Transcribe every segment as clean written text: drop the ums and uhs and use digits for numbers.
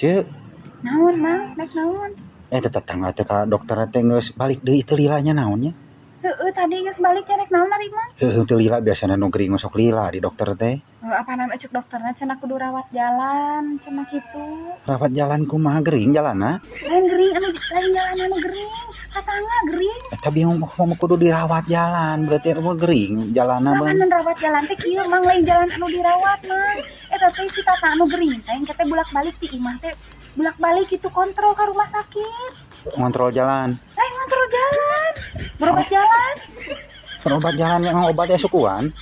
Ceu. Naon Mang? Rek naon? Tetangga teh ka dokter teh geus balik deui teu lilanya naonnya? Heeh, tadi geus balik rek naon ari Mang? Heueuh teu lila biasana nu gering sok lila di dokter teh. Apana cek dokterna cenah kudu rawat jalan cenah kitu. Rawat jalan kumaha gering jalanna? Lain gering lain jalan anu gering. Tatangga gering. Eta bingung mah kudu dirawat jalan, berarti anu gering jalanna mah. Lamun rawat jalan teh kieu Mang lain jalan anu dirawat Mang. Eta teh si tata anu gering teh engke teh bolak-balik ti imah teh bolak-balik itu kontrol ka rumah sakit. Ngontrol jalan. Lain kontrol jalan. Berobat jalan. Berobat jalan yang obatnya sukuan.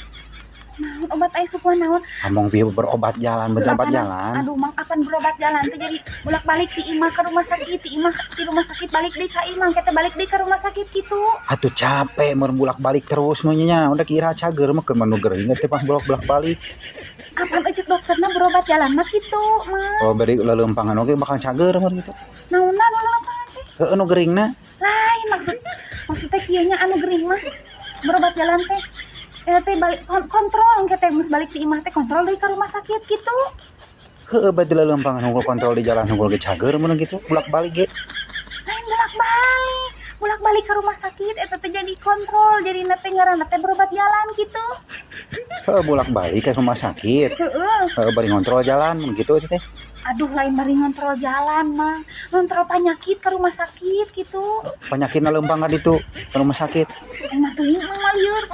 Naon obat aya sukuan naon? Among pieu berobat jalan, berobat jalan. Aduh Mang apan berobat jalan teh jadi bolak-balik ti imah ka rumah sakit, ti imah ti rumah sakit balik deui ka imah, kita balik deui ka rumah sakit kitu. Atuh capek mun bolak-balik terus mah nya. Udah kira cager mah keur manu geuring teh pas bolak-balik. Apaan ejek dokterna berobat jalan mah kitu, Mang. Oh bari leuleumpangan oge bakal cager mah gitu. Naonna nu leuleumpangan teh? Heueuh nu geuringna. Lain maksudnya kieu nya anu geuring mah berobat jalan teh. Teh balik kontrol engke teh geus balik ti imah teh kontrol deui ka rumah sakit kitu. Heueuh bari leuleumpangan hungkul kontrol di jalan hungkul ge cager mun gitu bolak-balik ge. Lain bolak-balik ka rumah sakit eta teh jadi kontrol, jadi teh ngaranna teh berobat jalan kitu. Heueuh bolak-balik ke rumah sakit. Heeh. Bari ngontrol jalan mun gitu eta teh. Aduh lain bari ngontrol jalan Mang, ngontrol penyakit ke rumah sakit gitu. Penyakitna leumpang ka ditu ke rumah sakit. Emang tuh Mang lieur.